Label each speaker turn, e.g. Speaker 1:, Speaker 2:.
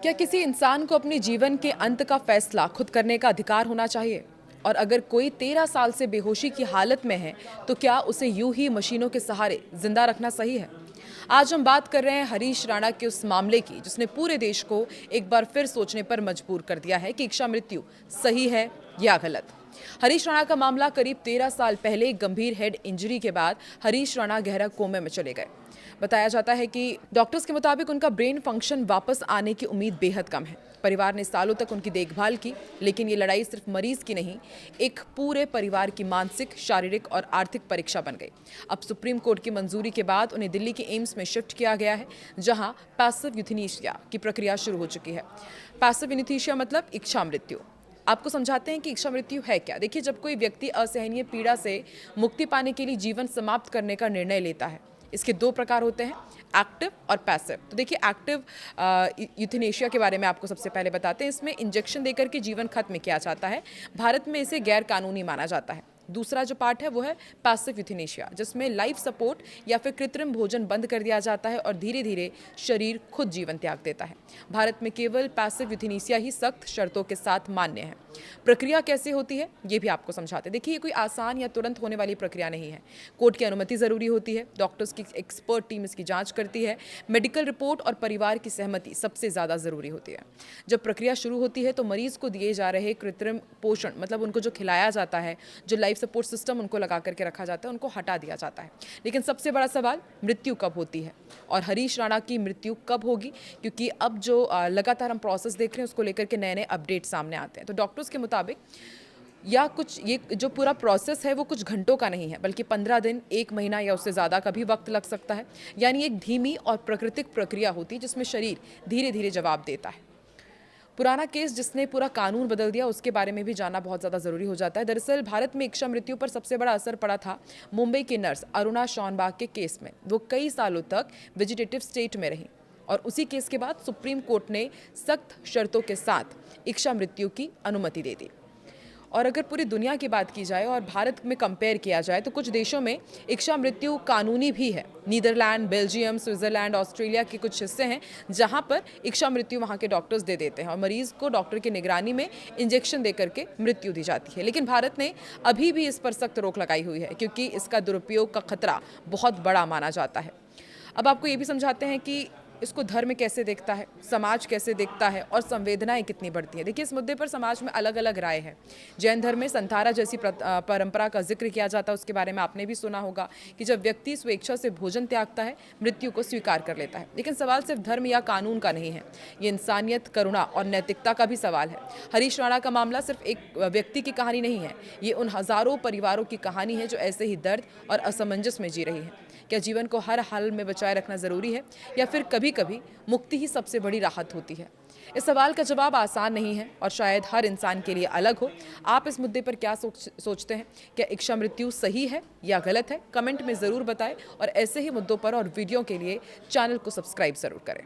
Speaker 1: क्या किसी इंसान को अपने जीवन के अंत का फैसला खुद करने का अधिकार होना चाहिए? और अगर कोई 13 साल से बेहोशी की हालत में है, तो क्या उसे यूं ही मशीनों के सहारे जिंदा रखना सही है? आज हम बात कर रहे हैं हरीश राणा के उस मामले की जिसने पूरे देश को एक बार फिर सोचने पर मजबूर कर दिया है कि इच्छा मृत्यु सही है या गलत। हरीश राणा का मामला करीब 13 साल पहले एक गंभीर हेड इंजरी के बाद हरीश राणा गहरा कोमे में चले गए। बताया जाता है कि डॉक्टर्स के मुताबिक उनका ब्रेन फंक्शन वापस आने की उम्मीद बेहद कम है। परिवार ने सालों तक उनकी देखभाल की, लेकिन ये लड़ाई सिर्फ मरीज की नहीं, एक पूरे परिवार की मानसिक, शारीरिक और आर्थिक परीक्षा बन गई। अब सुप्रीम कोर्ट की मंजूरी के बाद उन्हें दिल्ली के एम्स में शिफ्ट किया गया है, जहां पैसिव यूथेनेशिया की प्रक्रिया शुरू हो चुकी है। पैसिव यूथेनेशिया मतलब इच्छा मृत्यु। आपको समझाते हैं कि इच्छा मृत्यु है क्या। देखिए, जब कोई व्यक्ति असहनीय पीड़ा से मुक्ति पाने के लिए जीवन समाप्त करने का निर्णय लेता है, इसके दो प्रकार होते हैं, एक्टिव और पैसिव। तो देखिए, एक्टिव यूथेनेशिया के बारे में आपको सबसे पहले बताते हैं। इसमें इंजेक्शन देकर के जीवन खत्म किया जाता है। भारत में इसे गैर कानूनी माना जाता है। दूसरा जो पार्ट है वो है पैसिव यूथेनेशिया, जिसमें लाइफ सपोर्ट या फिर कृत्रिम भोजन बंद कर दिया जाता है और धीरे धीरे शरीर खुद जीवन त्याग देता है। भारत में केवल पैसिव यूथेनेशिया ही सख्त शर्तों के साथ मान्य है। प्रक्रिया कैसे होती है ये भी आपको समझाते हैं। देखिए, ये कोई आसान या तुरंत होने वाली प्रक्रिया नहीं है। कोर्ट की अनुमति जरूरी होती है, डॉक्टर्स की एक्सपर्ट टीम इसकी जांच करती है, मेडिकल रिपोर्ट और परिवार की सहमति सबसे ज्यादा जरूरी होती है। जब प्रक्रिया शुरू होती है तो मरीज को दिए जा रहे कृत्रिम पोषण, मतलब उनको जो खिलाया जाता है, जो लाइफ सपोर्ट सिस्टम उनको लगा करके रखा जाता है, उनको हटा दिया जाता है। लेकिन सबसे बड़ा सवाल, मृत्यु कब होती है और हरीश राणा की मृत्यु कब होगी? क्योंकि अब जो लगातार हम प्रोसेस देख रहे हैं, उसको लेकर के नए नए अपडेट सामने आते हैं। तो डॉक्टर्स के मुताबिक या कुछ ये जो पूरा प्रोसेस है वो कुछ घंटों का नहीं है, बल्कि 15 दिन, 1 महीना या उससे ज़्यादा का भी वक्त लग सकता है। यानी एक धीमी और प्राकृतिक प्रक्रिया होती है जिसमें शरीर धीरे धीरे जवाब देता है। पुराना केस जिसने पूरा कानून बदल दिया, उसके बारे में भी जानना बहुत ज़्यादा ज़रूरी हो जाता है। दरअसल भारत में इच्छा मृत्यु पर सबसे बड़ा असर पड़ा था मुंबई की नर्स अरुणा शॉनबाग के केस में। वो कई सालों तक वेजिटेटिव स्टेट में रही और उसी केस के बाद सुप्रीम कोर्ट ने सख्त शर्तों के साथ इच्छा मृत्यु की अनुमति दे दी। और अगर पूरी दुनिया की बात की जाए और भारत में कंपेयर किया जाए तो कुछ देशों में इच्छा मृत्यु कानूनी भी है। नीदरलैंड, बेल्जियम, स्विट्जरलैंड, ऑस्ट्रेलिया के कुछ हिस्से हैं जहां पर इच्छा मृत्यु वहां के डॉक्टर्स दे देते हैं और मरीज को डॉक्टर की निगरानी में इंजेक्शन देकर के मृत्यु दी जाती है। लेकिन भारत ने अभी भी इस पर सख्त रोक लगाई हुई है, क्योंकि इसका दुरुपयोग का खतरा बहुत बड़ा माना जाता है। अब आपको ये भी समझाते हैं कि इसको धर्म कैसे देखता है, समाज कैसे देखता है और संवेदनाएं कितनी बढ़ती हैं। देखिए, इस मुद्दे पर समाज में अलग अलग राय है। जैन धर्म में संथारा जैसी परंपरा का जिक्र किया जाता है, उसके बारे में आपने भी सुना होगा कि जब व्यक्ति स्वेच्छा से भोजन त्यागता है, मृत्यु को स्वीकार कर लेता है। लेकिन सवाल सिर्फ धर्म या कानून का नहीं है, ये इंसानियत, करुणा और नैतिकता का भी सवाल है। हरीश राणा का मामला सिर्फ एक व्यक्ति की कहानी नहीं है, ये उन हजारों परिवारों की कहानी है जो ऐसे ही दर्द और असमंजस में जी रही है। क्या जीवन को हर हाल में बचाए रखना जरूरी है या फिर कभी कभी मुक्ति ही सबसे बड़ी राहत होती है? इस सवाल का जवाब आसान नहीं है और शायद हर इंसान के लिए अलग हो। आप इस मुद्दे पर क्या सोचते हैं? क्या इच्छा मृत्यु सही है या गलत है? कमेंट में ज़रूर बताएं और ऐसे ही मुद्दों पर और वीडियो के लिए चैनल को सब्सक्राइब ज़रूर करें।